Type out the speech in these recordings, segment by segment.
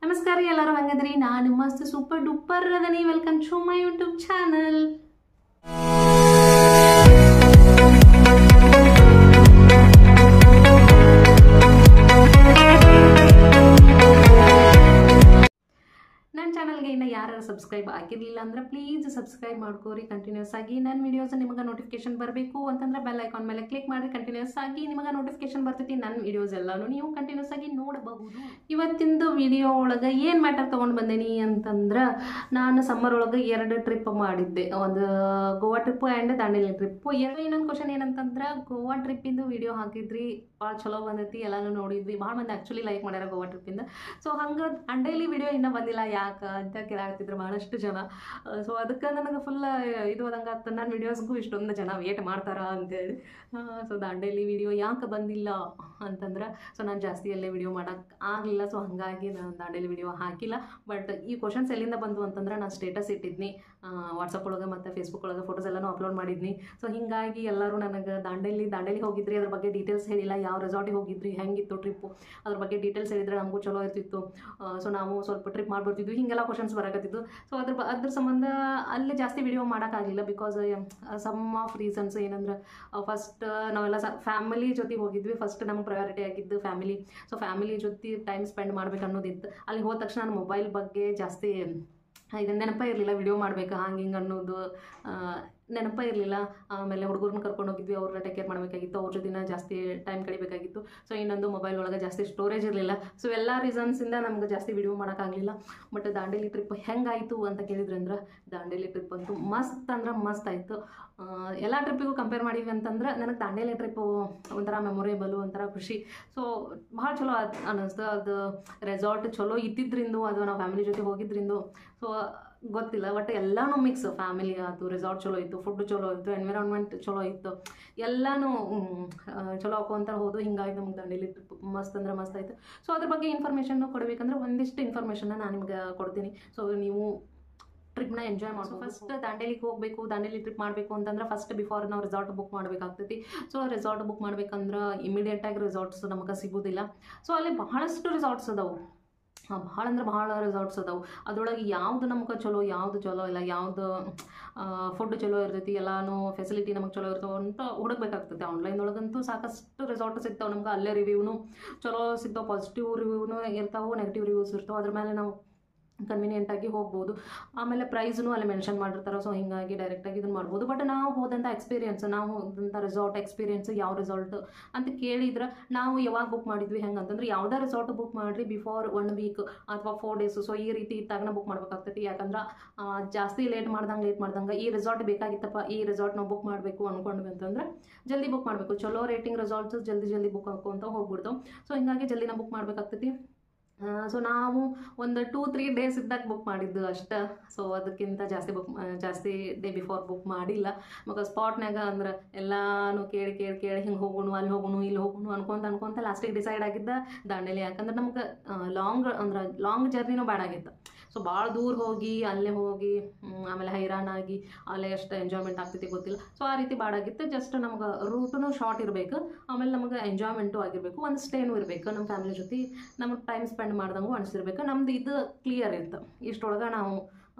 ನಮಸ್ಕಾರ ಎಲ್ಲರೂ ಹೆಂಗದ್ರಿ ನಾನು ಮಸ್ತ್ ಸೂಪರ್ ಡೂಪರ್ ಅದನಿ welcome to my YouTube channel ನನ್ನ ಚಾನಲ್ಗೆ ಇನ್ನು ಯಾರು ಸಬ್ಸ್ಕ್ರೈಬ್ ಆಗಿರಲಿಲ್ಲ ಅಂದ್ರೆ ಪ್ಲೀಸ್ ಸಬ್ಸ್ಕ್ರೈಬ್ ಮಾಡ್ಕೋರಿ ಕಂಟಿನ್ಯೂಸ್ ಆಗಿ ನನ್ನ ವಿಡಿಯೋಸ್ ನಿಮಗೆ ನೋಟಿಫಿಕೇಶನ್ ಬರಬೇಕು ಅಂತಂದ್ರೆ ಬೆಲ್ ಐಕಾನ್ ಮೇಲೆ ಕ್ಲಿಕ್ ಮಾಡಿ ಕಂಟಿನ್ಯೂಸ್ ಆಗಿ ನಿಮಗೆ ನೋಟಿಫಿಕೇಶನ್ ಬರ್ತೈತಿ ನನ್ನ ವಿಡಿಯೋಸ್ ಎಲ್ಲಾನು ನೀವು ಕಂಟಿನ್ಯೂಸ್ ಆಗಿ ನೋಡಬಹುದು ಇವತ್ತಿಂದು ವಿಡಿಯೋ ಒಳಗೆ ಏನು ಮ್ಯಾಟರ್ ತೊಗೊಂಡು ಬಂದೇನಿ ಅಂತಂದ್ರೆ ನಾನು ಸಮ್ಮರ್ ಒಳಗೆ 2 ಟ್ರಿಪ್ ಮಾಡಿದ್ದೆ ಒಂದು Goa trip and Dandeli trip ಇನ್ನೊಂದು ಕ್ವಶನ್ ಏನಂತಂದ್ರೆ ಗೋವಾ ಟ್ರಿಪ್ಪಿಂದು ವಿಡಿಯೋ ಹಾಕಿದ್ರಿ ಭಾಳ ಚಲೋ ಬಂದೈತಿ ಎಲ್ಲಾನು ನೋಡಿದ್ವಿ ಭಾಳ ಮಂದಿ ಆ್ಯಕ್ಚುಲಿ ಲೈಕ್ ಮಾಡ್ಯಾರ ಗೋವಾ ಟ್ರಿಪ್ಪಿಂದ ಸೊ ಹಂಗೆ ದಾಂಡೇಲಿ ವಿಡಿಯೋ ಇನ್ನೂ ಬಂದಿಲ್ಲ ಯಾಕೆ ಅಂತ ಕೇಳಾಗ್ತಿದ್ರು ಭಾಳಷ್ಟು ಜನ ಸೊ ಅದಕ್ಕೆ ನನಗೆ ಫುಲ್ ಇದು ಅದಂಗೆ ಆಗ್ತದೆ ನನ್ನ ವೀಡಿಯೋಸ್ಗೂ ಇಷ್ಟೊಂದು ಜನ ವೇಟ್ ಮಾಡ್ತಾರ ಅಂತೇಳಿ ಸೊ ದಾಂಡೇಲಿ ವಿಡಿಯೋ ಯಾಕೆ ಬಂದಿಲ್ಲ ಅಂತಂದ್ರೆ ಸೊ ನಾನು ಜಾಸ್ತಿ ಅಲ್ಲೇ ವಿಡಿಯೋ ಮಾಡೋಕ್ಕೆ ಆಗಲಿಲ್ಲ ಸೊ ಹಾಗಾಗಿ ನಾನು ದಾಂಡೇಲಿ ವಿಡಿಯೋ ಹಾಕಿಲ್ಲ ಬಟ್ ಈ ಕ್ವಶನ್ಸ್ ಎಲ್ಲಿಂದ ಬಂತು ಅಂತಂದ್ರೆ ನಾನು ಸ್ಟೇಟಸ್ ಇಟ್ಟಿದ್ನಿ ವಾಟ್ಸಪ್ ಒಳಗೆ ಮತ್ತು ಫೇಸ್ಬುಕ್ ಒಳಗೆ ಫೋಟೋಸ್ ಎಲ್ಲನೂ ಅಪ್ಲೋಡ್ ಮಾಡಿದ್ನಿ ಸೊ ಹೀಗಾಗಿ ಎಲ್ಲರೂ ನನಗೆ ದಾಂಡೇಲಿ ಹೋಗಿದ್ರಿ ಅದ್ರ ಬಗ್ಗೆ ಡೀಟೇಲ್ಸ್ ಹೇಳಿಲ್ಲ ಯಾವ ರೆಸಾರ್ಟಿಗೆ ಹೋಗಿದ್ರಿ ಹೆಂಗಿತ್ತು ಟ್ರಿಪ್ಪು ಅದ್ರ ಬಗ್ಗೆ ಡೀಟೇಲ್ಸ್ ಹೇಳಿದ್ರೆ ನಮಗೂ ಚಲೋ ಇರ್ತಿತ್ತು ಸೊ ನಾವು ಸ್ವಲ್ಪ ಟ್ರಿಪ್ ಮಾಡ್ಬಿಡ್ತಿದ್ವಿ ಹೀಗೆಲ್ಲ ಕ್ವಶನ್ಸ್ ಬರಕತ್ತಿದ್ದು ಸೊ ಅದ್ರ ಸಂಬಂಧ ಅಲ್ಲಿ ಜಾಸ್ತಿ ವಿಡಿಯೋ ಮಾಡೋಕ್ಕಾಗಿಲ್ಲ ಬಿಕಾಸ್ ಸಮ್ ಆಫ್ ರೀಸನ್ಸ್ ಏನಂದ್ರೆ ಫಸ್ಟ್ ನಾವೆಲ್ಲ ಫ್ಯಾಮಿಲಿ ಜೊತೆ ಹೋಗಿದ್ವಿ ಫಸ್ಟ್ ನಮಗೆ ಪ್ರಯಾರಿಟಿ ಆಗಿದ್ದು ಫ್ಯಾಮಿಲಿ ಸೊ ಫ್ಯಾಮಿಲಿ ಜೊತೆ ಟೈಮ್ ಸ್ಪೆಂಡ್ ಮಾಡ್ಬೇಕು ಅನ್ನೋದಿತ್ತು ಅಲ್ಲಿ ಹೋದ ತಕ್ಷಣ ನಾನು ಮೊಬೈಲ್ ಬಗ್ಗೆ ಜಾಸ್ತಿ ಇದು ನೆನಪ ಇರಲಿಲ್ಲ ವಿಡಿಯೋ ಮಾಡ್ಬೇಕು ಹಿಂಗೆ ಅನ್ನೋದು ನೆನಪ ಇರಲಿಲ್ಲ ಆಮೇಲೆ ಹುಡುಗರನ್ನ ಕರ್ಕೊಂಡು ಹೋಗಿದ್ವಿ ಅವ್ರನ್ನ ಟೇಕ್ ಕೇರ್ ಮಾಡಬೇಕಾಗಿತ್ತು ಅವ್ರ ಜೊತೆನ ಜಾಸ್ತಿ ಟೈಮ್ ಕಳಿಬೇಕಾಗಿತ್ತು ಸೊ ಇನ್ನೊಂದು ಮೊಬೈಲ್ ಒಳಗೆ ಜಾಸ್ತಿ ಸ್ಟೋರೇಜ್ ಇರಲಿಲ್ಲ ಸೊ ಎಲ್ಲ ರೀಸನ್ಸಿಂದ ನಮ್ಗೆ ಜಾಸ್ತಿ ವಿಡಿಯೋ ಮಾಡೋಕ್ಕಾಗಲಿಲ್ಲ ಬಟ್ ದಾಂಡೇಲಿ ಟ್ರಿಪ್ ಹೆಂಗಾಯಿತು ಅಂತ ಕೇಳಿದ್ರೆ ಅಂದ್ರೆ ದಾಂಡೇಲಿ ಟ್ರಿಪ್ ಅಂತೂ ಮಸ್ತ್ ಅಂದ್ರೆ ಮಸ್ತ್ ಆಯಿತು ಎಲ್ಲ ಟ್ರಿಪ್ಪಿಗೂ ಕಂಪೇರ್ ಮಾಡೀವಿ ಅಂತಂದ್ರೆ ನನಗೆ ದಾಂಡೇಲಿ ಟ್ರಿಪ್ಪು ಒಂಥರ ಮೆಮೊರೇಬಲು ಒಂಥರ ಖುಷಿ ಸೊ ಭಾಳ ಚಲೋ ಅನ್ನಿಸ್ತು ಅದು ರೆಸಾರ್ಟ್ ಚಲೋ ಇದ್ದಿದ್ದರಿಂದ ಅದು ನಾವು ಫ್ಯಾಮಿಲಿ ಜೊತೆ ಹೋಗಿದ್ದರಿಂದ ಸೊ ಗೊತ್ತಿಲ್ಲ ಬಟ್ ಎಲ್ಲನೂ ಮಿಕ್ಸ್ ಫ್ಯಾಮಿಲಿ ಆಯಿತು ರೆಸಾರ್ಟ್ ಚಲೋ ಇತ್ತು ಫುಡ್ ಚಲೋ ಇತ್ತು ಎನ್ವಿರಾನ್ಮೆಂಟ್ ಚಲೋ ಇತ್ತು ಎಲ್ಲನೂ ಚಲೋ ಹಾಕೋಂತ ಹೋದು ಹಿಂಗಾಗಿ ನಮ್ಗೆ ದಾಂಡೇಲಿ ಟ್ರಿಪ್ ಮಸ್ತ್ ಅಂದ್ರೆ ಮಸ್ತ್ ಆಯಿತು ಸೊ ಅದ್ರ ಬಗ್ಗೆ ಇನ್ಫಾರ್ಮೇಷನ್ನು ಕೊಡಬೇಕಂದ್ರೆ ಒಂದಿಷ್ಟು ಇನ್ಫಾರ್ಮೇಷನ್ನ ನಾನು ನಿಮ್ಗೆ ಕೊಡ್ತೀನಿ ಸೊ ನೀವು ಟ್ರಿಪ್ನ ಎಂಜಾಯ್ ಮಾಡ್ಬೋದು ಫಸ್ಟ್ ದಾಂಡೇಲಿಗೆ ಹೋಗಬೇಕು ದಾಂಡೇಲಿ ಟ್ರಿಪ್ ಮಾಡಬೇಕು ಅಂತಂದ್ರೆ ಫಸ್ಟ್ ಬಿಫೋರ್ ನಾವು ರೆಸಾರ್ಟ್ ಬುಕ್ ಮಾಡಬೇಕಾಗ್ತೈತಿ ಸೊ ರೆಸಾರ್ಟ್ ಬುಕ್ ಮಾಡ್ಬೇಕಂದ್ರೆ ಇಮಿಡಿಯೇಟಾಗಿ ರೆಸಾರ್ಟ್ಸ್ ನಮಗೆ ಸಿಗೋದಿಲ್ಲ ಸೊ ಅಲ್ಲಿ ಬಹಳಷ್ಟು ರೆಸಾರ್ಟ್ಸ್ ಅದಾವೆ ಭಾಳ ಅಂದ್ರೆ ಭಾಳ ರೆಸಾರ್ಟ್ಸ್ ಅದಾವೆ ಅದ್ರೊಳಗೆ ಯಾವುದು ನಮ್ಗೆ ಚಲೋ ಯಾವುದು ಚಲೋ ಇಲ್ಲ ಯಾವುದು ಫುಡ್ ಚಲೋ ಇರ್ತೈತಿ ಎಲ್ಲಾನು ಫೆಸಿಲಿಟಿ ನಮಗೆ ಚಲೋ ಇರ್ತಾವೆ ಅಂತ ಹುಡುಕ್ಬೇಕಾಗ್ತೈತಿ ಆನ್ಲೈನ್ದೊಳಗಂತೂ ಸಾಕಷ್ಟು ರೆಸಾರ್ಟ್ ಸಿಗ್ತಾವೆ ನಮ್ಗೆ ಅಲ್ಲೇ ರಿವ್ಯೂನು ಚಲೋ ಸಿಗ್ತಾವೆ ಪಾಸಿಟಿವ್ ರಿವ್ಯೂನು ಇರ್ತಾವೆ ನೆಗೆಟಿವ್ ರಿವ್ಯೂಸ್ ಇರ್ತಾವೆ ಅದ್ರ ಮೇಲೆ ನಾವು ಕನ್ವೀನಿಯೆಂಟಾಗಿ ಹೋಗ್ಬೋದು ಆಮೇಲೆ ಪ್ರೈಸ್ನು ಅಲ್ಲಿ ಮೆನ್ಷನ್ ಮಾಡಿರ್ತಾರೆ ಸೊ ಹೀಗಾಗಿ ಡೈರೆಕ್ಟಾಗಿ ಇದನ್ನು ಮಾಡ್ಬೋದು ಬಟ್ ನಾವು ಹೋದಂಥ ಎಕ್ಸ್ಪೀರಿಯನ್ಸ್ ನಾವು ಹೋದಂಥ ರೆಸಾರ್ಟ್ ಎಕ್ಸ್ಪೀರಿಯನ್ಸ್ ಯಾವ ರೆಸಾರ್ಟ್ ಅಂತ ಕೇಳಿದ್ರೆ ನಾವು ಯಾವಾಗ ಬುಕ್ ಮಾಡಿದ್ವಿ ಹೆಂಗೆ ಅಂತಂದ್ರೆ ಯಾವುದೇ ರೆಸಾರ್ಟ್ ಬುಕ್ ಮಾಡಿರಿ ಬಿಫೋರ್ 1 ವೀಕ್ ಅಥವಾ 4 ಡೇಸ್ ಸೊ ಈ ರೀತಿ ಇತ್ತಾಗನ ಬುಕ್ ಮಾಡ್ಬೇಕಾಗ್ತೈತಿ ಯಾಕಂದ್ರೆ ಜಾಸ್ತಿ ಲೇಟ್ ಮಾಡ್ದಂಗೆ ಈ ರೆಸಾರ್ಟ್ ಬೇಕಾಗಿತ್ತಪ್ಪ ಈ ರೆಸಾರ್ಟ್ ನಾವು ಬುಕ್ ಮಾಡಬೇಕು ಅಂದ್ಕೊಂಡ್ವಿ ಅಂತಂದ್ರೆ ಜಲ್ದಿ ಬುಕ್ ಮಾಡಬೇಕು ಚಲೋ ರೇಟಿಂಗ್ ರೆಸಾರ್ಟ್ಸ್ ಜಲ್ದಿ ಬುಕ್ ಹಾಕೋಂತ ಹೋಗ್ಬಿಡ್ತಾವೆ ಸೊ ಹಿಂಗಾಗಿ ಜಲ್ದಿನ ಬುಕ್ ಮಾಡಬೇಕಾಗ್ತೈತಿ ಸೊ ನಾವು ಒಂದು 2-3 ಡೇಸ್ ಇದ್ದಾಗ ಬುಕ್ ಮಾಡಿದ್ದು ಅಷ್ಟೇ ಸೊ ಅದಕ್ಕಿಂತ ಜಾಸ್ತಿ ಡೇ ಬಿಫೋರ್ ಬುಕ್ ಮಾಡಿಲ್ಲ ಮತ್ತು ಸ್ಪಾಟ್ನಾಗ ಅಂದ್ರೆ ಎಲ್ಲಾನು ಕೇಳಿ ಹಿಂಗೆ ಹೋಗೋಣ ಅಲ್ಲಿ ಹೋಗೋಣ ಇಲ್ಲಿ ಹೋಗೋಣ ಅನ್ಕೊಂತ ಲಾಸ್ಟಿಗೆ ಡಿಸೈಡ್ ಆಗಿದ್ದ ದಾಂಡೇಲಿ ಯಾಕಂದ್ರೆ ನಮ್ಗೆ ಲಾಂಗ್ ಜರ್ನಿನೂ ಬ್ಯಾಡ ಆಗಿತ್ತು ಸೊ ಭಾಳ ದೂರ ಹೋಗಿ ಅಲ್ಲೇ ಹೋಗಿ ಆಮೇಲೆ ಹೈರಾಣಾಗಿ ಅಲ್ಲೇ ಎಷ್ಟು ಎಂಜಾಯ್ಮೆಂಟ್ ಆಗ್ತೈತಿ ಗೊತ್ತಿಲ್ಲ ಸೊ ಆ ರೀತಿ ಬಾಡಾಗಿತ್ತು ಜಸ್ಟ್ ನಮ್ಗೆ ರೂಟೂ ಶಾರ್ಟ್ ಇರಬೇಕು ಆಮೇಲೆ ನಮ್ಗೆ ಎಂಜಾಯ್ಮೆಂಟು ಆಗಿರಬೇಕು ಒಂದು ಸ್ಟೇನೂ ಇರಬೇಕು ನಮ್ಮ ಫ್ಯಾಮಿಲಿ ಜೊತೆ ನಮಗೆ ಟೈಮ್ ಸ್ಪೆಂಡ್ ಮಾಡ್ದಂಗೂ ಅನಿಸಿರ್ಬೇಕು ನಮ್ದು ಇದು ಕ್ಲಿಯರ್ ಇತ್ತು ಇಷ್ಟೊಳಗೆ ನಾವು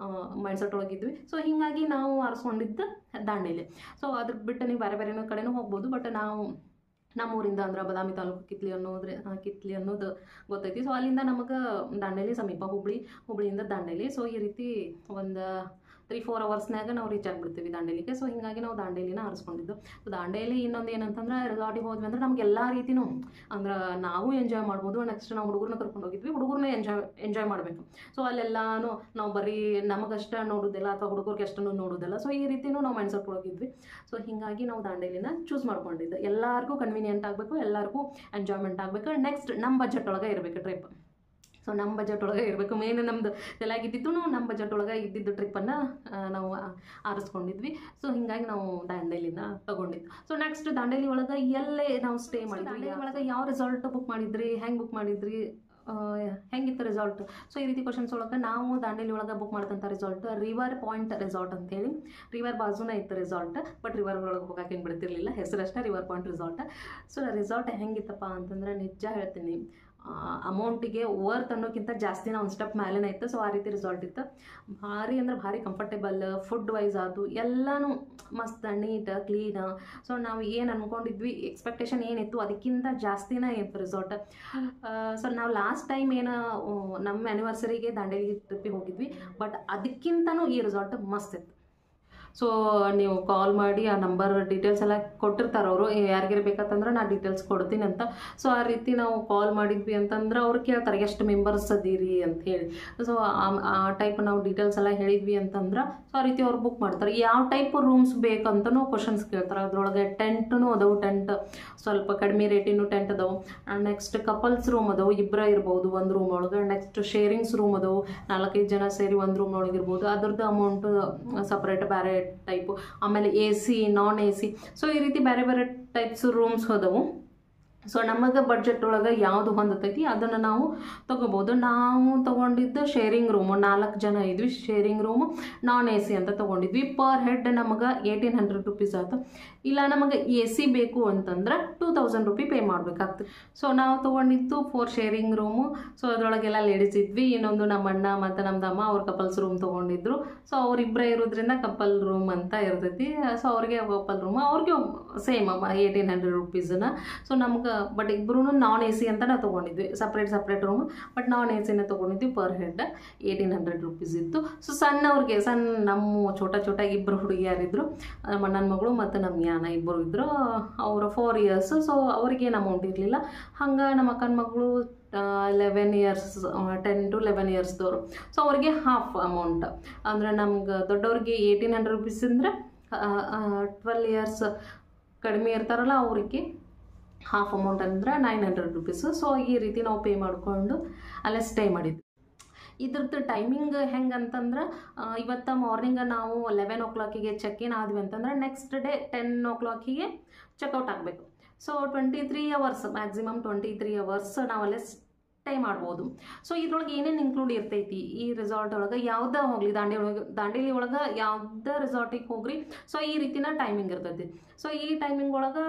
ಮೈಂಡ್ಸೆಟ್ ಒಳಗಿದ್ವಿ ಸೊ ಹೀಗಾಗಿ ನಾವು ಆರಿಸ್ಕೊಂಡಿದ್ದು ದಾಂಡೇಲಿ ಸೊ ಅದ್ರ ಬಿಟ್ಟು ನೀವು ಬೇರೆ ಕಡೆನೂ ಹೋಗ್ಬೋದು ಬಟ್ ನಾವು ನಮ್ಮೂರಿಂದ ಅಂದ್ರೆ ಬದಾಮಿ ತಾಲೂಕು ಕಿತ್ಲಿ ಅನ್ನೋದು ಗೊತ್ತೈತಿ ಸೊ ಅಲ್ಲಿಂದ ನಮಗೆ ದಾಂಡೇಲಿ ಸಮೀಪ ಹುಬ್ಳಿಯಿಂದ ದಾಂಡೇಲಿ ಸೊ ಈ ರೀತಿ ಒಂದು 3-4 ಅವರ್ಸ್ನಾಗ ನಾವು ರೀಚ್ ಆಗಿಬಿಡ್ತೀವಿ ದಾಂಡೇಲಿಗೆ ಸೊ ಹೀಗಾಗಿ ನಾವು ದಾಂಡೇಲಿನ ಆರಿಸ್ಕೊಂಡಿದ್ದು ಸೊ ದಾಂಡೇಲಿ ಇನ್ನೊಂದು ಏನಂತಂದ್ರೆ ರೆಸಾರ್ಟಿಗೆ ಹೋದ್ವಿ ಅಂದ್ರೆ ನಮ್ಗೆ ಎಲ್ಲ ರೀತಿನೂ ಅಂದ್ರೆ ನಾವು ಎಂಜಾಯ್ ಮಾಡ್ಬೋದು ನೆಕ್ಸ್ಟ್ ನಾವು ಹುಡುಗರನ್ನ ಕರ್ಕೊಂಡು ಹೋಗಿದ್ವಿ ಹುಡುಗರನ್ನ ಎಂಜಾಯ್ ಮಾಡಬೇಕು ಸೊ ಅಲ್ಲೆಲ್ಲಾನು ನಾವು ಬರೀ ನಮಗಷ್ಟ ನೋಡೋದಿಲ್ಲ ಅಥವಾ ಹುಡುಗರಿಗೆ ಅಷ್ಟನ್ನು ನೋಡೋದಿಲ್ಲ ಸೊ ಈ ರೀತಿನೂ ನಾವು ಮೈಂಡ್ಸೆಟ್ ಹೋಗಿದ್ವಿ ಸೊ ಹೀಗಾಗಿ ನಾವು ದಾಂಡೇಲಿನ ಚೂಸ್ ಮಾಡ್ಕೊಂಡಿದ್ದು ಎಲ್ಲರಿಗೂ ಕನ್ವೀನಿಯೆಂಟ್ ಆಗಬೇಕು ಎಲ್ಲರಿಗೂ ಎಂಜಾಯ್ಮೆಂಟ್ ಆಗಬೇಕು ನೆಕ್ಸ್ಟ್ ನಮ್ಮ ಬಜೆಟ್ ಒಳಗೆ ಇರಬೇಕು ಟ್ರಿಪ್ ಸೊ ನಮ್ಮ ಬಜೆಟ್ ಒಳಗೆ ಇರಬೇಕು ಮೇನ್ ನಮ್ಮದು ತಲೆಯಾಗಿದ್ದು ನಮ್ಮ ಬಜೆಟ್ ಒಳಗೆ ಇದ್ದಿದ್ದು ಟ್ರಿಪ್ಪನ್ನು ನಾವು ಆರಿಸ್ಕೊಂಡಿದ್ವಿ ಸೊ ಹೀಗಾಗಿ ನಾವು ದಾಂಡೇಲಿನ ತೊಗೊಂಡಿದ್ದು ಸೊ ನೆಕ್ಸ್ಟ್ ದಾಂಡೇಲಿ ಒಳಗೆ ಎಲ್ಲೇ ನಾವು ಸ್ಟೇ ಮಾಡಿದ್ವಿ ಒಳಗೆ ಯಾವ ರೆಸಾರ್ಟ್ ಬುಕ್ ಮಾಡಿದ್ರಿ ಹೆಂಗೆ ಬುಕ್ ಮಾಡಿದ್ರಿ ಹೆಂಗಿತ್ತು ರೆಸಾರ್ಟ್ ಸೊ ಈ ರೀತಿ ಕ್ವಶನ್ಸ್ ಒಳಗೆ ನಾವು ದಾಂಡೇಲಿ ಒಳಗೆ ಬುಕ್ ಮಾಡಿದಂಥ ರೆಸಾರ್ಟ್ ರಿವರ್ ಪಾಯಿಂಟ್ ರೆಸಾರ್ಟ್ ಅಂತೇಳಿ ರಿವರ್ ಬಾಜುನೇ ಇತ್ತು ರೆಸಾರ್ಟ್ ಬಟ್ ರಿವರ್ ಒಳಗೆ ಹೋಗಕ್ಕೆ ಹೆಂಗೆ ಬಿಡ್ತಿರ್ಲಿಲ್ಲ ಹೆಸರಷ್ಟೇ river point resort so resort ಹೆಂಗಿತ್ತಪ್ಪ ಅಂತಂದ್ರೆ ನಿಜ ಹೇಳ್ತೀನಿ ಅಮೌಂಟಿಗೆ ವರ್ತ್ ಅನ್ನೋಕ್ಕಿಂತ ಜಾಸ್ತಿನ ಒಂದು ಸ್ಟೆಪ್ ಮೇಲೇನೆ ಇತ್ತು. ಸೊ ಆ ರೀತಿ ರಿಸಾರ್ಟ್ ಇತ್ತು. ಭಾರಿ ಅಂದ್ರೆ ಭಾರಿ ಕಂಫರ್ಟೇಬಲ್, ಫುಡ್ ವೈಸ್ ಅದು ಎಲ್ಲನೂ ಮಸ್ತ್ ನೀಟ್ ಕ್ಲೀನ್. ಸೊ ನಾವು ಏನು ಅಂದ್ಕೊಂಡಿದ್ವಿ, ಎಕ್ಸ್ಪೆಕ್ಟೇಷನ್ ಏನಿತ್ತು ಅದಕ್ಕಿಂತ ಜಾಸ್ತಿನೇ ಇತ್ತು ರಿಸಾರ್ಟ್. ಸೊ ನಾವು ಲಾಸ್ಟ್ ಟೈಮ್ ಏನು ನಮ್ಮ ಆ್ಯನಿವರ್ಸರಿಗೆ ದಾಂಡೇಲಿ ಟ್ರಿಪ್ಪಿಗೆ ಹೋಗಿದ್ವಿ, ಬಟ್ ಅದಕ್ಕಿಂತನೂ ಈ ರಿಸಾರ್ಟ್ ಮಸ್ತ್ ಇತ್ತು. ಸೊ ನೀವು ಕಾಲ್ ಮಾಡಿ ಆ ನಂಬರ್ ಡೀಟೇಲ್ಸ್ ಎಲ್ಲ ಕೊಟ್ಟಿರ್ತಾರೆ ಅವರು, ಯಾರಿಗಾರ ಬೇಕಂತಂದ್ರೆ ನಾನು ಡೀಟೇಲ್ಸ್ ಕೊಡ್ತೀನಿ ಅಂತ. ಸೊ ಆ ರೀತಿ ನಾವು ಕಾಲ್ ಮಾಡಿದ್ವಿ ಅಂತಂದ್ರೆ ಅವ್ರು ಕೇಳ್ತಾರೆ ಎಷ್ಟು ಮೆಂಬರ್ಸ್ ಅದೀರಿ ಅಂತ ಹೇಳಿ. ಸೊ ಆ ಟೈಪ್ ನಾವು ಡೀಟೇಲ್ಸ್ ಎಲ್ಲ ಹೇಳಿದ್ವಿ ಅಂತಂದ್ರೆ ಸೊ ಆ ರೀತಿ ಅವ್ರು ಬುಕ್ ಮಾಡ್ತಾರೆ. ಯಾವ ಟೈಪ್ ರೂಮ್ಸ್ ಬೇಕಂತನೂ ಕ್ವಶನ್ಸ್ ಕೇಳ್ತಾರೆ. ಅದ್ರೊಳಗೆ ಟೆಂಟ್ನೂ ಅದಾವು, ಟೆಂಟ್ ಸ್ವಲ್ಪ ಕಡಿಮೆ ರೇಟಿನೂ ಟೆಂಟ್ ಅದಾವೆ. ನೆಕ್ಸ್ಟ್ ಕಪಲ್ಸ್ ರೂಮ್ ಅದಾವೆ, ಇಬ್ಬರ ಇರ್ಬೋದು ಒಂದು ರೂಮ್ ಒಳಗೆ. ನೆಕ್ಸ್ಟ್ ಶೇರಿಂಗ್ಸ್ ರೂಮ್ ಅದಾವೆ, 4-5 ಜನ ಸೇರಿ ಒಂದು ರೂಮ್ ಒಳಗೆ ಇರ್ಬೋದು. ಅದ್ರದ್ದು ಅಮೌಂಟ್ ಸಪ್ರೇಟ್ ಬೇರೆ ಟೈಪು. ಆಮೇಲೆ AC, ನಾನ್ AC, ಸೊ ಈ ರೀತಿ ಬೇರೆ ಬೇರೆ ಟೈಪ್ಸ್ ರೂಮ್ಸ್ ಅದಾವು. ಸೊ ನಮಗೆ ಬಡ್ಜೆಟ್ ಒಳಗೆ ಯಾವುದು ಹೊಂದತೈತಿ ಅದನ್ನು ನಾವು ತೊಗೋಬೋದು. ನಾವು ತೊಗೊಂಡಿದ್ದು ಶೇರಿಂಗ್ ರೂಮು, 4 ಜನ ಇದ್ವಿ. ಶೇರಿಂಗ್ ರೂಮು ನಾನ್ AC ಅಂತ ತೊಗೊಂಡಿದ್ವಿ. ಪರ್ ಹೆಡ್ ನಮಗೆ 1800 ರುಪೀಸ್ ಆಯ್ತು. ಇಲ್ಲ ನಮಗೆ AC ಬೇಕು ಅಂತಂದ್ರೆ 2000 ರೂಪಿ ಪೇ ಮಾಡಬೇಕಾಗ್ತದೆ. ಸೊ ನಾವು ತೊಗೊಂಡಿದ್ದು 4 ಶೇರಿಂಗ್ ರೂಮು. ಸೊ ಅದರೊಳಗೆಲ್ಲ ಲೇಡೀಸ್ ಇದ್ವಿ. ಇನ್ನೊಂದು ನಮ್ಮ ಅಣ್ಣ ಮತ್ತು ನಮ್ಮದು ಅಮ್ಮ ಅವ್ರು ಕಪಲ್ಸ್ ರೂಮ್ ತೊಗೊಂಡಿದ್ರು. ಸೊ ಅವರಿಬ್ಬರೇ ಇರೋದ್ರಿಂದ ಕಪಲ್ ರೂಮ್ ಅಂತ ಇರ್ತೈತಿ. ಸೊ ಅವ್ರಿಗೆ ಕಪಲ್ ರೂಮ್, ಅವ್ರಿಗೆ ಸೇಮ್ 1800 ರುಪೀಸನ್ನ. ಸೊ ನಮ್ಗೆ ಬಟ್ ಇಬ್ಬರೂ ನಾನ್ AC ಅಂತ ನಾವು ತೊಗೊಂಡಿದ್ವಿ, ಸಪ್ರೇಟ್ ರೂಮ್. ಬಟ್ ನಾನ್ ACನ ತೊಗೊಂಡಿದ್ವಿ. ಪರ್ ಹೆಡ್ 1800 ರುಪೀಸ್ ಇತ್ತು. ಸೊ ಸಣ್ಣವ್ರಿಗೆ ನಮ್ಮ ಚೋಟ ಇಬ್ಬರು ಹುಡುಗಿಯಾರಿದ್ರು, ನಮ್ಮ ಅಣ್ಣನ ಮಗಳು ಮತ್ತು ನಮ್ಮ ಯಾನ ಇಬ್ಬರು ಇದ್ದರು. ಅವರು 4 ಇಯರ್ಸ್. ಸೊ ಅವ್ರಿಗೇನು ಅಮೌಂಟ್ ಇರಲಿಲ್ಲ. ಹಂಗೆ ನಮ್ಮ ಅಕ್ಕನ ಮಗಳು 11 ಇಯರ್ಸ್, 10 to 11 ಇಯರ್ಸ್ದವರು. ಸೊ ಅವ್ರಿಗೆ ಹಾಫ್ ಅಮೌಂಟ್ ಅಂದರೆ ನಮ್ಗೆ ದೊಡ್ಡವ್ರಿಗೆ 1800 ರುಪೀಸ್ ಅಂದರೆ 12 ಇಯರ್ಸ್ ಕಡಿಮೆ ಇರ್ತಾರಲ್ಲ ಅವರಿಗೆ ಹಾಫ್ ಅಮೌಂಟ್ ಅಂದರೆ 900 ರುಪೀಸು. ಸೊ ಈ ರೀತಿ ನಾವು ಪೇ ಮಾಡಿಕೊಂಡು ಅಲ್ಲೇ ಸ್ಟೇ ಮಾಡಿದ್ವಿ. ಇದ್ರದ್ದು ಟೈಮಿಂಗ್ ಹೆಂಗಂತಂದ್ರೆ ಇವತ್ತು ಮಾರ್ನಿಂಗ್ ನಾವು 11 o'clock ಚೆಕ್ ಇನ್ ಆದ್ವಿ ಅಂತಂದ್ರೆ ನೆಕ್ಸ್ಟ್ ಡೇ 10 o'clock ಚೆಕ್ಔಟ್ ಆಗಬೇಕು. ಸೊ 23 hours, ಮ್ಯಾಕ್ಸಿಮಮ್ 23 hours ನಾವಲ್ಲೇ ಸ್ಟೇ ಮಾಡ್ಬೋದು. ಸೊ ಇದ್ರೊಳಗೆ ಏನೇನು ಇನ್ಕ್ಲೂಡ್ ಇರ್ತೈತಿ ಈ ರೆಸಾರ್ಟ್ ಒಳಗೆ, ಯಾವುದೇ ಹೋಗಲಿ ದಾಂಡೇಲಿ ಒಳಗೆ ಯಾವುದೇ ರೆಸಾರ್ಟಿಗೆ ಹೋಗ್ರಿ, ಸೊ ಈ ರೀತಿನ ಟೈಮಿಂಗ್ ಇರ್ತೈತಿ. ಸೊ ಈ ಟೈಮಿಂಗ್ ಒಳಗೆ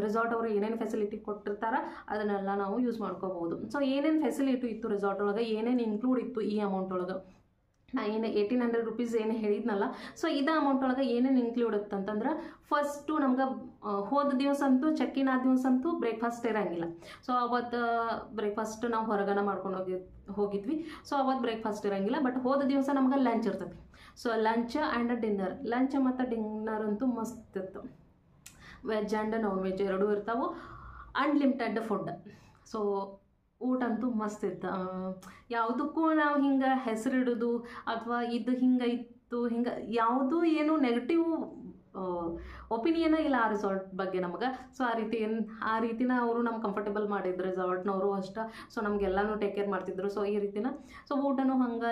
ರೆಸಾರ್ಟ್ ಅವರು ಏನೇನು ಫೆಸಿಲಿಟಿ ಕೊಟ್ಟಿರ್ತಾರೆ ಅದನ್ನೆಲ್ಲ ನಾವು ಯೂಸ್ ಮಾಡ್ಕೋಬೋದು. ಸೊ ಏನೇನು ಫೆಸಿಲಿಟಿ ಇತ್ತು ರೆಸಾರ್ಟ್ ಒಳಗೆ, ಏನೇನು ಇನ್ಕ್ಲೂಡ್ ಇತ್ತು ಈ ಅಮೌಂಟ್ ಒಳಗೆ, ನಾ ಏನು 1800 ರುಪೀಸ್ ಏನು ಹೇಳಿದ್ನಲ್ಲ, ಸೊ ಇದು ಅಮೌಂಟ್ ಒಳಗೆ ಏನೇನು ಇನ್ಕ್ಲೂಡ್ ಇತ್ತು ಅಂತಂದ್ರೆ ಫಸ್ಟು ನಮ್ಗೆ ಹೋದ ದಿವಸ ಅಂತೂ ಚೆಕ್ ಇನ್ ಆದ ದಿವಸ ಅಂತೂ ಬ್ರೇಕ್ಫಾಸ್ಟ್ ಇರೋಂಗಿಲ್ಲ. ಸೊ ಅವತ್ತು ಬ್ರೇಕ್ಫಾಸ್ಟ್ ನಾವು ಹೊರಗನ ಮಾಡ್ಕೊಂಡು ಹೋಗಿದ್ವಿ. ಸೊ ಅವತ್ತು ಬ್ರೇಕ್ಫಾಸ್ಟ್ ಇರೋಂಗಿಲ್ಲ. ಬಟ್ ಹೋದ ದಿವಸ ನಮ್ಗೆ ಲಂಚ್ ಇರ್ತೈತಿ. So lunch and dinner, lunch ಮತ್ತು ಡಿನ್ನರ್ ಅಂತೂ ಮಸ್ತ್ ಇತ್ತು. ವೆಜ್ ಆ್ಯಂಡ್ ನಾನ್ ವೆಜ್ ಎರಡೂ ಇರ್ತಾವೆ. Unlimited food. ಸೊ ಊಟ ಅಂತೂ ಮಸ್ತ್ ಇತ್ತು. ಯಾವುದಕ್ಕೂ ನಾವು ಹಿಂಗೆ ಹೆಸರಿಡೋದು ಅಥವಾ ಇದು ಹಿಂಗೆ ಇತ್ತು ಹಿಂಗೆ ಯಾವುದೂ ಏನು ನೆಗೆಟಿವ್ ಒಪಿನಿಯನ ಇಲ್ಲ ಆ ರೆಸಾರ್ಟ್ ಬಗ್ಗೆ ನಮಗೆ. ಸೊ ಆ ರೀತಿನ ಅವರು ನಮ್ಗೆ ಕಂಫರ್ಟೇಬಲ್ ಮಾಡಿದ್ರು ರೆಸಾರ್ಟ್ನವರು ಅಷ್ಟೇ. ಸೊ ನಮಗೆಲ್ಲನೂ ಟೇಕ್ ಕೇರ್ ಮಾಡ್ತಿದ್ರು. ಸೊ ಈ ರೀತಿನ ಸೊ ಊಟನೂ ಹಂಗೆ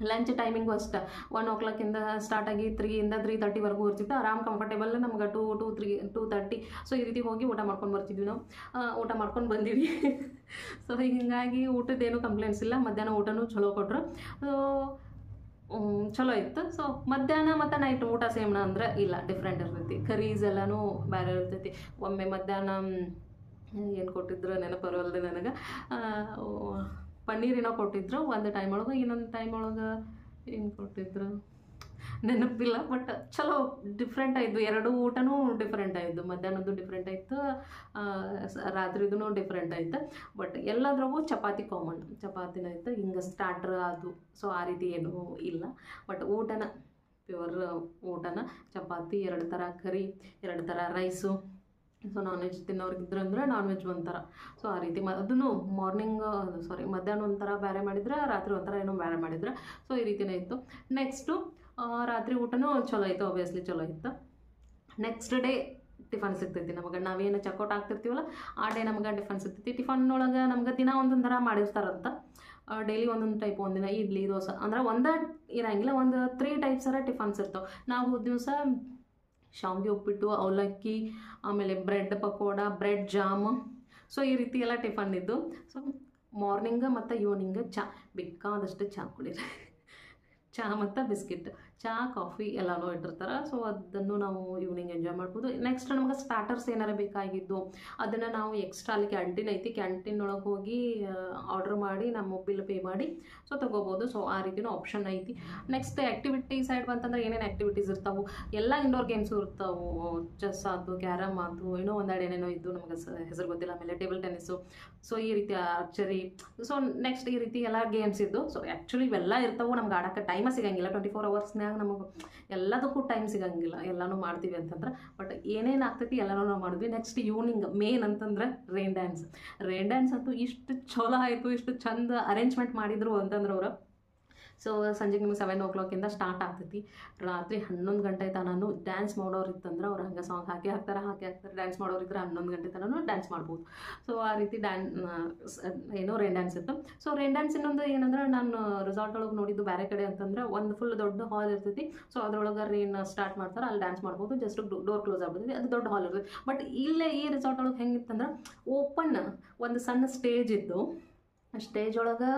ಲಂಚ್ ಟೈಮಿಂಗು ಅಷ್ಟೇ 1 o'clock ಸ್ಟಾರ್ಟ್ ಆಗಿ 3-3:30ವರೆಗೂ ಇರ್ತಿತ್ತು. ಆರಾಮ್ ಕಂಫರ್ಟೇಬಲ್ ನಮ್ಗೆ 2-3-2:30. ಸೊ ಈ ರೀತಿ ಹೋಗಿ ಊಟ ಮಾಡ್ಕೊಂಡು ಬರ್ತಿದ್ವಿ. ನಾವು ಊಟ ಮಾಡ್ಕೊಂಡು ಬಂದೀವಿ. ಸೊ ಹೀಗಾಗಿ ಊಟದ್ದೇನು ಕಂಪ್ಲೇಂಟ್ಸ್ ಇಲ್ಲ. ಮಧ್ಯಾಹ್ನ ಊಟನೂ ಚಲೋ ಕೊಟ್ಟರು. ಚಲೋ ಇತ್ತು. ಸೊ ಮಧ್ಯಾಹ್ನ ಮತ್ತು ನೈಟ್ ಊಟ ಸೇಮ್ನ ಅಂದರೆ ಇಲ್ಲ, ಡಿಫ್ರೆಂಟ್ ಇರ್ತೈತಿ. ಕರೀಸ್ ಎಲ್ಲನೂ ಬೇರೆ ಇರ್ತೈತಿ. ಒಮ್ಮೆ ಮಧ್ಯಾಹ್ನ ಏನು ಕೊಟ್ಟಿದ್ರು ನೆನಪರವಲ್ದು ನನಗೆ. ಪನ್ನೀರ್ ಏನೋ ಕೊಟ್ಟಿದ್ರು ಒಂದು ಟೈಮ್ ಒಳಗೆ, ಇನ್ನೊಂದು ಟೈಮ್ ಒಳಗೆ ಏನು ಕೊಟ್ಟಿದ್ರು ನೆನಪಿಲ್ಲ. ಬಟ್ ಚಲೋ ಡಿಫ್ರೆಂಟ್ ಆಯಿತು. ಎರಡು ಊಟನೂ ಡಿಫ್ರೆಂಟ್ ಆಯಿತು. ಮಧ್ಯಾಹ್ನದ್ದು ಡಿಫ್ರೆಂಟ್ ಆಯಿತು, ರಾತ್ರಿದೂ ಡಿಫ್ರೆಂಟ್ ಆಯಿತು. ಬಟ್ ಎಲ್ಲದ್ರಾಗೂ ಚಪಾತಿ ಕಾಮನ್, ಚಪಾತಿನ ಆಯಿತು. ಹಿಂಗೆ ಸ್ಟಾರ್ಟ್ರ್ ಅದು. ಸೊ ಆ ರೀತಿ ಏನೂ ಇಲ್ಲ. ಬಟ್ ಊಟನ ಪ್ಯೂರ್ ಊಟನ ಚಪಾತಿ, 2 ಥರ ಕರಿ, 2 ಥರ ರೈಸು. ಸೊ ನಾನ್ ವೆಜ್ ತಿನ್ನೋರ್ಗಿದ್ರು ಅಂದರೆ ನಾನ್ ವೆಜ್ ಒಂಥರ. ಸೊ ಆ ರೀತಿ ಅದನ್ನು ಮಧ್ಯಾಹ್ನ ಒಂಥರ ಬೇರೆ ಮಾಡಿದ್ರೆ, ರಾತ್ರಿ ಒಂಥರ ಏನೋ ಬೇರೆ ಮಾಡಿದ್ರೆ. ಸೊ ಈ ರೀತಿಯೇ ಇತ್ತು. ನೆಕ್ಸ್ಟು ರಾತ್ರಿ ಊಟನೂ ಚಲೋ ಇತ್ತು, ಆಬ್ವಿಯಸ್ಲಿ ಚಲೋ ಇತ್ತು. ನೆಕ್ಸ್ಟ್ ಡೇ ಟಿಫನ್ ಸಿಗ್ತೈತಿ ನಮಗೆ. ನಾವೇನು ಚೆಕ್ಔಟ್ ಆಗ್ತಿರ್ತೀವಲ್ಲ ಆ ಡೇ ನಮ್ಗೆ ಟಿಫನ್ ಸಿಗ್ತೈತಿ. ಟಿಫನ್ನೊಳಗೆ ನಮ್ಗೆ ದಿನ ಒಂದೊಂದು ಥರ ಮಾಡಿರ್ತಾರಂತ. ಡೈಲಿ ಒಂದೊಂದು ಟೈಪ್, ಒಂದಿನ ಇಡ್ಲಿ ದೋಸೆ ಅಂದ್ರೆ ಒಂದೇ ಇರೋಂಗಿಲ್ಲ, ಒಂದು 3 ಟೈಪ್ಸರ ಟಿಫನ್ಸ್ ಇರ್ತವೆ. ನಾವು ದಿವಸ ಶಾವಿಗೆ ಉಪ್ಪಿಟ್ಟು, ಅವಲಕ್ಕಿ, ಆಮೇಲೆ bread pakoda, bread jam. So ಈ ರೀತಿ ಎಲ್ಲ ಟಿಫನ್ ಇದ್ದು. ಸೊ ಮಾರ್ನಿಂಗ್ ಮತ್ತು ಈವ್ನಿಂಗ್ ಬೇಕಾದಷ್ಟು ಚಹಾ ಕುಡೀರಿ. ಚಹಾ ಮತ್ತು ಬಿಸ್ಕಿಟ್. ಚಹಾ ಕಾಫಿ ಎಲ್ಲನೂ ಇಟ್ಟಿರ್ತಾರೆ. ಸೊ ಅದನ್ನು ನಾವು ಈವ್ನಿಂಗ್ ಎಂಜಾಯ್ ಮಾಡ್ಬೋದು. ನೆಕ್ಸ್ಟ್ ನಮ್ಗೆ ಸ್ಟಾರ್ಟರ್ಸ್ ಏನಾರ ಬೇಕಾಗಿದ್ದು ಅದನ್ನು ನಾವು ಎಕ್ಸ್ಟ್ರಾ ಅಲ್ಲಿ ಕ್ಯಾಂಟೀನ್ ಐತಿ, ಕ್ಯಾಂಟೀನ್ ಒಳಗೆ ಹೋಗಿ ಆರ್ಡ್ರ್ ಮಾಡಿ ನಮ್ಮ ಬಿಲ್ ಪೇ ಮಾಡಿ ಸೊ ತೊಗೋಬೋದು. ಸೊ ಆ ರೀತಿಯೂ ಆಪ್ಷನ್ ಐತಿ. ನೆಕ್ಸ್ಟ್ ಆ್ಯಕ್ಟಿವಿಟಿ ಸೈಡ್ ಬಂತಂದ್ರೆ ಏನೇನು ಆ್ಯಕ್ಟಿವಿಟೀಸ್ ಇರ್ತಾವೆ, ಎಲ್ಲ ಇಂಡೋರ್ ಗೇಮ್ಸು ಇರ್ತಾವೆ. ಚೆಸ್ ಆಯ್ತು, ಕ್ಯಾರಮ್ ಆಯ್ತು, ಏನೋ ಒಂದೆರಡು ಏನೇನೋ ಇದ್ದು ನಮಗೆ ಹೆಸರು ಗೊತ್ತಿಲ್ಲ. ಆಮೇಲೆ ಟೇಬಲ್ ಟೆನ್ನಿಸು, ಸೊ ಈ ರೀತಿ ಆರ್ಚರಿ, ಸೊ ನೆಕ್ಸ್ಟ್ ಈ ರೀತಿ ಎಲ್ಲ ಗೇಮ್ಸ್ ಇದ್ದು. ಸೊ ಆ್ಯಕ್ಚುಲಿ ಇವೆಲ್ಲ ಇರ್ತಾವೆ, ನಮ್ಗೆ ಆಡೋಕ್ಕೆ ಟೈಮ ಸಿಗಂಗಿಲ್ಲ. 24 ಅವರ್ಸ್ನಾಗ ನಮಗೆ ಎಲ್ಲದಕ್ಕೂ ಟೈಮ್ ಸಿಗಂಗಿಲ್ಲ, ಎಲ್ಲನೂ ಮಾಡ್ತೀವಿ ಅಂತಂದ್ರೆ. ಬಟ್ ಏನೇನು ಆಗ್ತೈತಿ ಎಲ್ಲನೂ ನಾವು ಮಾಡಿದ್ವಿ. ನೆಕ್ಸ್ಟ್ ಈವ್ನಿಂಗ್ ಮೇನ್ ಅಂತಂದ್ರೆ ರೈನ್ ಡ್ಯಾನ್ಸ್ ಅಂತೂ ಇಷ್ಟು ಚಲೋ ಆಯಿತು, ಇಷ್ಟು ಚಂದ ಅರೇಂಜ್ಮೆಂಟ್ ಮಾಡಿದ್ರು ಅಂತಂದ್ರೆ ಅವರು. ಸೊ ಸಂಜೆಗೆ ನಿಮಗೆ 7 o'clock ಸ್ಟಾರ್ಟ್ ಆಗ್ತೈತಿ. ರಾತ್ರಿ 11 ಗಂಟೆ ತನೂ ಡ್ಯಾನ್ಸ್ ಮಾಡೋರು ಇತ್ತಂದ್ರೆ ಅವ್ರು ಹಂಗೆ ಸಾಂಗ್ ಹಾಕಿ ಹಾಕ್ತಾರೆ. ಡ್ಯಾನ್ಸ್ ಮಾಡೋರಿದ್ರೆ 11 ಗಂಟೆ ತನೂ ಡ್ಯಾನ್ಸ್ ಮಾಡ್ಬೋದು. ಸೊ ಆ ರೀತಿ ರೈನ್ ಡ್ಯಾನ್ಸ್ ಇತ್ತು. ಸೊ ರೈನ್ ಡ್ಯಾನ್ಸ್ ಇನ್ನೊಂದು ಏನಂದ್ರೆ ನಾನು ರೆಸಾರ್ಟ್ ಒಳಗೆ ನೋಡಿದ್ದು ಬೇರೆ ಕಡೆ ಅಂತಂದ್ರೆ ಒಂದು ಫುಲ್ ದೊಡ್ಡ ಹಾಲ್ ಇರ್ತೈತಿ. ಸೊ ಅದ್ರೊಳಗೆ ರೈನ್ ಸ್ಟಾರ್ಟ್ ಮಾಡ್ತಾರೆ, ಅಲ್ಲಿ ಡ್ಯಾನ್ಸ್ ಮಾಡ್ಬೋದು. ಜಸ್ಟ್ ಡೋರ್ ಕ್ಲೋಸ್ ಆಗ್ಬಿಡ್ತೈತಿ, ಅದು ದೊಡ್ಡ ಹಾಲ್ ಇರ್ತೈತಿ. ಬಟ್ ಇಲ್ಲೇ ಈ ರೆಸಾರ್ಟ್ ಒಳಗೆ ಹೆಂಗಿತ್ತಂದ್ರೆ ಓಪನ್ ಒಂದು ಸಣ್ಣ ಸ್ಟೇಜ್ ಇದ್ದು, ಸ್ಟೇಜ್ ಒಳಗೆ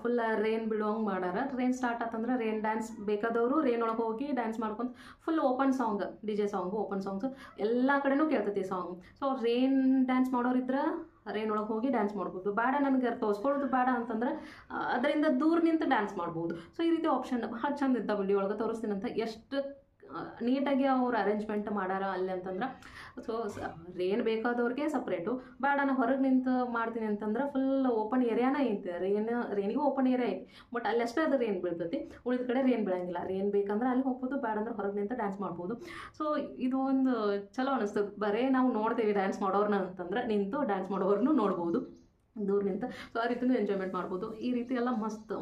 ಫುಲ್ ರೈನ್ ಬಿಡುವಂಗೆ ಮಾಡ್ಯಾರ. ರೈನ್ ಸ್ಟಾರ್ಟ್ ಆತಂದ್ರೆ ರೈನ್ ಡ್ಯಾನ್ಸ್ ಬೇಕಾದವರು ರೈನ್ ಒಳಗೆ ಹೋಗಿ ಡ್ಯಾನ್ಸ್ ಮಾಡ್ಕೊಂಡು full open song, DJ song, open songs ಎಲ್ಲ ಕಡೆನೂ ಕೇಳ್ತೈತಿ ಸಾಂಗ್. ಸೊ ರೈನ್ ಡ್ಯಾನ್ಸ್ ಮಾಡೋರಿದ್ರೆ ರೈನ್ ಒಳಗೆ ಹೋಗಿ ಡ್ಯಾನ್ಸ್ ಮಾಡ್ಬೋದು. ಬೇಡ ನನಗೆ ತೋರಿಸ್ಕೊಳ್ಳೋದು ಬೇಡ ಅಂತಂದ್ರೆ ಅದರಿಂದ ದೂರ ನಿಂತು ಡ್ಯಾನ್ಸ್ ಮಾಡ್ಬೋದು. ಸೊ ಈ ರೀತಿ ಆಪ್ಷನ್ ಭಾಳ ಚಂದ ಇರ್ತಾವೆ. ವಿಡಿಯೋ ಒಳಗೆ ತೋರಿಸ್ತೀನಿ ಅಂತ ಎಷ್ಟು ನೀಟಾಗಿ ಅವ್ರು ಅರೇಂಜ್ಮೆಂಟ್ ಮಾಡ್ಯಾರ ಅಲ್ಲಿ ಅಂತಂದ್ರೆ. ಸೊ ರೈನ್ ಬೇಕಾದವ್ರಿಗೆ ಸಪ್ರೇಟು, ಬೇಡ ನಾನು ಹೊರಗೆ ನಿಂತು ಮಾಡ್ತೀನಿ ಅಂತಂದ್ರೆ ಫುಲ್ ಓಪನ್ ಏರಿಯಾನೇ ಐತೆ. ರೈನಿಗೂ ಓಪನ್ ಏರಿಯಾ ಐತಿ, ಬಟ್ ಅಲ್ಲಿ ಅಷ್ಟೇ ಅದು ರೈನ್ ಬೀಳ್ತೈತಿ, ಉಳಿದ ಕಡೆ ರೈನ್ ಬೀಳಂಗಿಲ್ಲ. ರೈನ್ ಬೇಕಂದ್ರೆ ಅಲ್ಲಿ ಹೋಗ್ಬೋದು, ಬೇಡ ಅಂದ್ರೆ ಹೊರಗೆ ನಿಂತು ಡ್ಯಾನ್ಸ್ ಮಾಡ್ಬೋದು. ಸೊ ಇದು ಒಂದು ಚಲೋ ಅನಿಸ್ತದೆ. ಬರೀ ನಾವು ನೋಡ್ತೇವೆ ಡ್ಯಾನ್ಸ್ ಮಾಡೋರ್ನ ಅಂತಂದ್ರೆ ನಿಂತು ಡ್ಯಾನ್ಸ್ ಮಾಡೋರ್ನು ನೋಡ್ಬೋದು ದೂರ ನಿಂತು. ಸೊ ಆ ರೀತಿಯೂ ಎಂಜಾಯ್ಮೆಂಟ್ ಮಾಡ್ಬೋದು. ಈ ರೀತಿ ಎಲ್ಲ ಮಸ್ತ್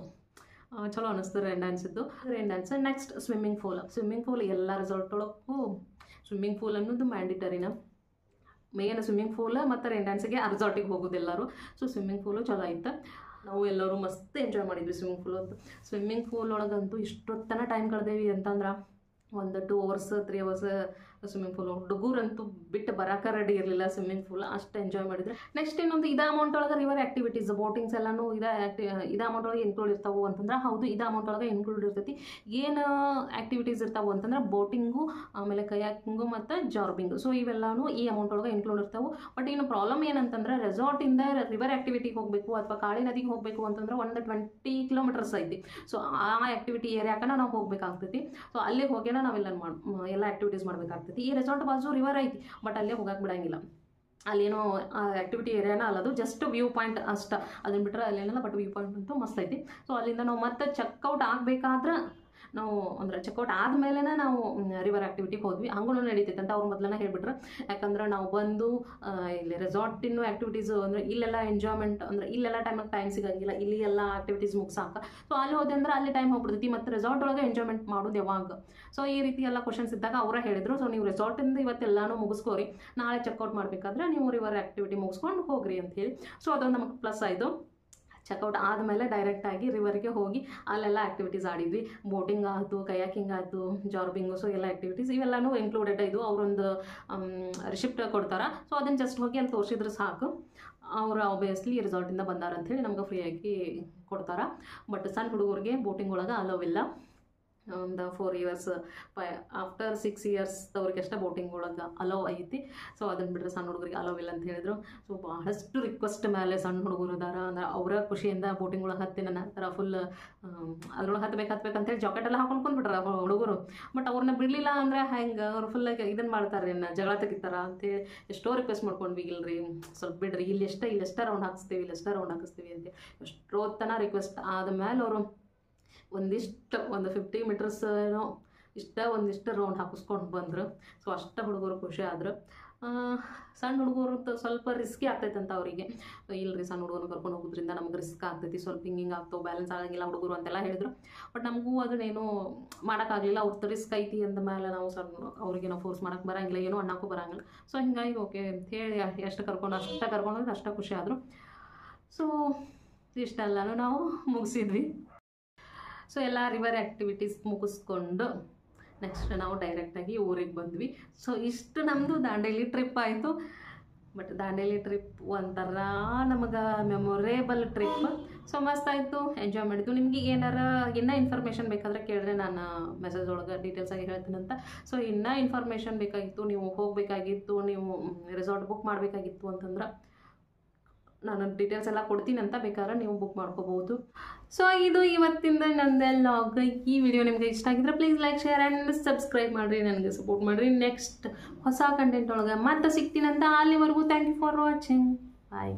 ಚಲೋ ಅನ್ನಿಸ್ತು rain dance. Next swimming pool ಎಲ್ಲ ರೆಸಾರ್ಟ್ ಒಳಗೂ ಸ್ವಿಮ್ಮಿಂಗ್ ಪೂಲ್ ಅನ್ನೋದು ಮ್ಯಾಂಡಿಟರಿನ. ಮೇನ್ ಸ್ವಿಮ್ಮಿಂಗ್ ಪೂಲ್ ಮತ್ತು ರೈನ್ ಡ್ಯಾನ್ಸಿಗೆ ರೆಸಾರ್ಟಿಗೆ ಹೋಗೋದು ಎಲ್ಲರೂ. ಸೊ ಸ್ವಿಮ್ಮಿಂಗ್ ಪೂಲು ಚಲೋ ಆಯ್ತು. ನಾವು ಎಲ್ಲರೂ ಮಸ್ತ್ ಎಂಜಾಯ್ ಮಾಡಿದ್ವಿ ಸ್ವಿಮ್ಮಿಂಗ್ ಪೂಲ್ ಒಳಗಂತೂ ಇಷ್ಟೊತ್ತನ ಟೈಮ್ ಕಳೆದೇವಿ ಅಂತಂದ್ರೆ 2 hours 3 hours ಸ್ವಿಮ್ಮಿಂಗ್ ಪೂಲ್. ಹುಡುಗರಂತೂ ಬಿಟ್ಟು ಬರೋಕೆ ರೆಡಿ ಇರಲಿಲ್ಲ ಸ್ವಿಮ್ಮಿಂಗ್ ಪೂಲ್, ಅಷ್ಟು ಎಂಜಾಯ್ ಮಾಡಿದ್ರೆ. ನೆಕ್ಸ್ಟ್ ಇನ್ನೊಂದು ಇದೇ ಅಮೌಂಟ್ ಒಳಗೆ ರಿವರ್ ಆ್ಯಕ್ಟಿವಿಟೀಸ್, ಬೋಟಿಂಗ್ಸ್ ಎಲ್ಲನೂ ಇದೇ ಅಮೌಂಟ್ ಒಳಗೆ ಇನ್ಕ್ಲೂಡ್ ಇರ್ತಾವೆ ಅಂತಂದ್ರೆ ಹೌದು, ಇದೇ ಅಮೌಂಟ್ ಒಳಗೆ ಇನ್ಕ್ಲೂಡ್ ಇರ್ತೈತಿ. ಏನು ಆ್ಯಕ್ಟಿವಿಟೀಸ್ ಇರ್ತಾವೆ ಅಂತಂದ್ರೆ ಬೋಟಿಂಗು, ಆಮೇಲೆ ಕಯಾಕಿಂಗು ಮತ್ತು ಜಾರ್ಬಿಂಗು. ಸೊ ಇವೆಲ್ಲನೂ ಈ ಅಮೌಂಟ್ ಒಳಗೆ ಇನ್ಕ್ಲೂಡ್ ಇರ್ತಾವೆ. ಬಟ್ ಇನ್ನು ಪ್ರಾಬ್ಲಮ್ ಏನಂತಂದ್ರೆ ರೆಸಾರ್ಟಿಂದ ರಿವರ್ ಆ್ಯಕ್ಟಿವಿಟಿಗೆ ಹೋಗಬೇಕು ಅಥವಾ ಕಾಳಿ ನದಿಗೆ ಹೋಗಬೇಕು ಅಂತಂದ್ರೆ 20 kilometers ಐತಿ. ಸೊ ಆ ಆ್ಯಕ್ಟಿವಿಟಿ ಏರಿಯಾಕನ ನಾವು ಹೋಗ್ಬೇಕಾಗ್ತೈತಿ. ಸೊ ಅಲ್ಲಿಗೆ ಹೋಗ್ಯಾನ ನಾವೆಲ್ಲ ಎಲ್ಲ ಆ್ಯಕ್ಟಿವಿಟೀಸ್ ಮಾಡಬೇಕಾಗ್ತೈತಿ. ಈ ರೆಸಾರ್ಟ್ ಬಾಜು ರಿವರ್ ಐತಿ, ಬಟ್ ಅಲ್ಲೇ ಹೋಗಕ್ಕೆ ಬಿಡಂಗಿಲ್ಲ. ಅಲ್ಲೇನೋ ಆ್ಯಕ್ಟಿವಿಟಿ ಏರಿಯಾನ ಅಲ್ಲದು, ಜಸ್ಟ್ ವ್ಯೂ ಪಾಯಿಂಟ್ ಅಷ್ಟ. ಅದನ್ನ ಬಿಟ್ಟರೆ ಅಲ್ಲೇನಲ್ಲ, ಬಟ್ ವ್ಯೂ ಪಾಯಿಂಟ್ ಅಂತೂ ಮಸ್ತ್ ಐತಿ. ಸೊ ಅಲ್ಲಿಂದ ನಾವು ಮತ್ತೆ ಚೆಕ್ಔಟ್ ಆಗಬೇಕಾದ್ರೆ ನಾವು ಅಂದರೆ ಚೆಕ್ಔಟ್ ಆದಮೇಲೆ ನಾವು ರಿವರ್ ಆ್ಯಕ್ಟಿವಿಟಿಗೆ ಹೋದ್ವಿ. ಹಂಗೂ ನಡೀತೈತೆ ಅಂತ ಅವ್ರು ಮೊದಲನೇ ಹೇಳಿಬಿಟ್ರೆ. ಯಾಕಂದ್ರೆ ನಾವು ಬಂದು ಇಲ್ಲಿ ರೆಸಾರ್ಟಿನ ಆ್ಯಕ್ಟಿವಿಟೀಸು ಅಂದರೆ ಇಲ್ಲೆಲ್ಲ ಎಂಜಾಯ್ಮೆಂಟ್ ಅಂದರೆ ಇಲ್ಲೆಲ್ಲ ಟೈಮ್ ಸಿಗಂಗಿಲ್ಲ, ಇಲ್ಲಿ ಎಲ್ಲ ಆ್ಯಕ್ಟಿವಿಟೀಸ್ ಮುಗಿಸಾಕ. ಸೊ ಅಲ್ಲಿ ಹೋದೆ ಅಂದ್ರೆ ಅಲ್ಲಿ ಟೈಮ್ ಹೋಗ್ಬಿಡ್ತೈತಿ, ಮತ್ತು ರೆಸಾರ್ಟ್ ಒಳಗೆ ಎಂಜಾಯ್ಮೆಂಟ್ ಮಾಡೋದು ಯಾವಾಗ. ಸೊ ಈ ರೀತಿ ಎಲ್ಲ ಕ್ವಶನ್ಸ್ ಇದ್ದಾಗ ಅವರೇ ಹೇಳಿದರು, ಸೊ ನೀವು ರೆಸಾರ್ಟಿಂದ ಇವತ್ತೆಲ್ಲನೂ ಮುಗಿಸ್ಕೋರಿ, ನಾಳೆ ಚೆಕ್ಔಟ್ ಮಾಡಬೇಕಾದ್ರೆ ನೀವು ರಿವರ್ ಆ್ಯಕ್ಟಿವಿಟಿ ಮುಗಿಸ್ಕೊಂಡು ಹೋಗ್ರಿ ಅಂತ ಹೇಳಿ. ಸೊ ಅದೊಂದು ನಮಗೆ ಪ್ಲಸ್ ಆಯಿತು. ಚೆಕ್ಔಟ್ ಆದಮೇಲೆ ಡೈರೆಕ್ಟಾಗಿ ರಿವರ್ಗೆ ಹೋಗಿ ಅಲ್ಲೆಲ್ಲ ಆ್ಯಕ್ಟಿವಿಟೀಸ್ ಆಡಿದ್ವಿ. ಬೋಟಿಂಗ್ ಆಯಿತು, ಕಯಾಕಿಂಗ್ ಆಯಿತು, ಜಾರ್ಬಿಂಗು. ಸೊ ಎಲ್ಲ ಆ್ಯಕ್ಟಿವಿಟೀಸ್ ಇವೆಲ್ಲನೂ ಇನ್ಕ್ಲೂಡೆಡ್ ಇದು. ಅವರೊಂದು ರಿಸಿಪ್ಟ್ ಕೊಡ್ತಾರೆ. ಸೊ ಅದನ್ನು ಜಸ್ಟ್ ಹೋಗಿ ಅಲ್ಲಿ ತೋರಿಸಿದ್ರೆ ಸಾಕು, ಅವರು ಆಬ್ವಿಯಸ್ಲಿ ರೆಸಾರ್ಟಿಂದ ಬಂದಾರ ಅಂಥೇಳಿ ನಮ್ಗೆ ಫ್ರೀಯಾಗಿ ಕೊಡ್ತಾರೆ. ಬಟ್ ಸಣ್ಣ ಹುಡುಗರಿಗೆ ಬೋಟಿಂಗ್ ಒಳಗೆ ಅಲೋವಿಲ್ಲ. ಒಂದು 4 years ಆಫ್ಟರ್ 6 years ಅವ್ರಿಗೆ ಅಷ್ಟೇ ಬೋಟಿಂಗ್ ಒಳಗೆ ಅಲೋ ಐತಿ. ಸೊ ಅದನ್ನು ಬಿಟ್ಟರೆ ಸಣ್ಣ ಹುಡುಗರಿಗೆ ಅಲೋವಿಲ್ಲ ಅಂತ ಹೇಳಿದ್ರು. ಸೊ ಭಾಳಷ್ಟು ರಿಕ್ವೆಸ್ಟ್ ಮೇಲೆ ಸಣ್ಣ ಹುಡುಗರು ಇದಾರ ಅಂದ್ರೆ ಅವರ ಖುಷಿಯಿಂದ ಬೋಟಿಂಗ್ ಒಳಗೆ ಹತ್ತಿ ನನ್ನ ಥರ ಫುಲ್ ಅದ್ರೊಳಗೆ ಹತ್ಬೇಕಂತೇಳಿ ಜಾಕೆಟ್ ಎಲ್ಲ ಹಾಕೊಂಡು ಕುಂದ್ಬಿಟ್ರೆ ಹುಡುಗರು. ಬಟ್ ಅವ್ರನ್ನ ಬಿಡಲಿಲ್ಲ ಅಂದ್ರೆ ಹೆಂಗೆ, ಅವ್ರು ಫುಲ್ ಇದನ್ನು ಮಾಡ್ತಾರೆ, ಜಗಳ ತೆಗಿತಾರ ಅಂತೇಳಿ ಎಷ್ಟೋ ರಿಕ್ವೆಸ್ಟ್ ಮಾಡ್ಕೊಂಡ್ವಿ. ಇಲ್ರಿ ಸ್ವಲ್ಪ ಬಿಡ್ರಿ, ಇಲ್ಲೆಷ್ಟೇ ರೌಂಡ್ ಹಾಕಿಸ್ತೀವಿ ಅಂತ ಎಷ್ಟೋ ತನ ರಿಕ್ವೆಸ್ಟ್ ಆದಮೇಲೆ ಅವರು ಒಂದು 50 meters ಏನೋ ಒಂದಿಷ್ಟು ರೌಂಡ್ ಹಾಕಿಸ್ಕೊಂಡು ಬಂದರು. ಸೊ ಅಷ್ಟು ಹುಡುಗರು ಖುಷಿ ಆದರು. ಸಣ್ಣ ಹುಡುಗರು ಸ್ವಲ್ಪ ರಿಸ್ಕಿ ಆಗ್ತೈತೆ ಅಂತ ಅವರಿಗೆ. ಇಲ್ಲರಿ ಸಣ್ಣ ಹುಡುಗರು ಕರ್ಕೊಂಡು ಹೋಗೋದ್ರಿಂದ ನಮ್ಗೆ ರಿಸ್ಕ್ ಆಗ್ತೈತಿ, ಸ್ವಲ್ಪ ಹಿಂಗೆ ಆಗ್ತಾವೆ, ಬ್ಯಾಲೆನ್ಸ್ ಆಗಂಗಿಲ್ಲ ಹುಡುಗರು ಅಂತೆಲ್ಲ ಹೇಳಿದ್ರು. ಬಟ್ ನಮಗೂ ಅದನ್ನೇನು ಮಾಡೋಕ್ಕಾಗಲಿಲ್ಲ. ಅವ್ರದ್ದು ರಿಸ್ಕ್ ಐತಿ ಅಂದ ಮೇಲೆ ನಾವು ಅವ್ರಿಗೇನೋ ಫೋರ್ಸ್ ಮಾಡೋಕ್ಕೆ ಬರೋಂಗಿಲ್ಲ, ಏನೋ ಅನ್ನೋಕ್ಕೂ ಬರೋಂಗಿಲ್ಲ. ಸೊ ಹಿಂಗಾಗಿ ಓಕೆ ಅಂತ ಹೇಳಿ ಎಷ್ಟು ಕರ್ಕೊಂಡೋಗಿ ಅಷ್ಟೇ ಖುಷಿ ಆದರು. ಸೊ ಇಷ್ಟೆಲ್ಲನೂ ನಾವು ಮುಗಿಸಿದ್ವಿ. ಸೊ ಎಲ್ಲ ರಿವರ್ ಆ್ಯಕ್ಟಿವಿಟೀಸ್ ಮುಗಿಸ್ಕೊಂಡು ನೆಕ್ಸ್ಟ್ ನಾವು ಡೈರೆಕ್ಟಾಗಿ ಊರಿಗೆ ಬಂದ್ವಿ. ಸೊ ಇಷ್ಟು ನಮ್ಮದು ದಾಂಡೇಲಿ ಟ್ರಿಪ್ ಆಯಿತು. ಬಟ್ ದಾಂಡೇಲಿ ಟ್ರಿಪ್ ಒಂಥರ ನಮಗೆ ಮೆಮೊರೇಬಲ್ ಟ್ರಿಪ್. ಸೊ ಮಸ್ತಾಯಿತು, ಎಂಜಾಯ್ ಮಾಡಿದ್ದು. ನಿಮಗೆ ಏನಾರ ಇನ್ನೂ ಇನ್ಫಾರ್ಮೇಷನ್ ಬೇಕಾದರೆ ಕೇಳಿದ್ರೆ ನಾನು ಮೆಸೇಜ್ ಒಳಗೆ ಡೀಟೇಲ್ಸಾಗಿ ಹೇಳ್ತೀನಂತ. ಸೊ ಇನ್ನೂ ಇನ್ಫಾರ್ಮೇಷನ್ ಬೇಕಾಗಿತ್ತು, ನೀವು ಹೋಗಬೇಕಾಗಿತ್ತು, ನೀವು ರೆಸಾರ್ಟ್ ಬುಕ್ ಮಾಡಬೇಕಾಗಿತ್ತು ಅಂತಂದ್ರೆ ನಾನು ಡೀಟೇಲ್ಸ್ ಎಲ್ಲ ಕೊಡ್ತೀನಿ ಅಂತ, ಬೇಕಾದ್ರೆ ನೀವು ಬುಕ್ ಮಾಡ್ಕೋಬೋದು. ಸೊ ಇದು ಇವತ್ತಿಂದ ನಂದೆಲ್ಲ ಲಾಗ್. ಈ ವಿಡಿಯೋ ನಿಮಗೆ ಇಷ್ಟ ಆಗಿದ್ರೆ please like, share and subscribe ಮಾಡಿರಿ, ನನಗೆ ಸಪೋರ್ಟ್ ಮಾಡಿರಿ. ನೆಕ್ಸ್ಟ್ ಹೊಸ ಕಂಟೆಂಟ್ ಒಳಗೆ ಮತ್ತೆ ಸಿಗ್ತೀನಂತ. ಅಲ್ಲಿವರೆಗೂ thank you for watching. Bye.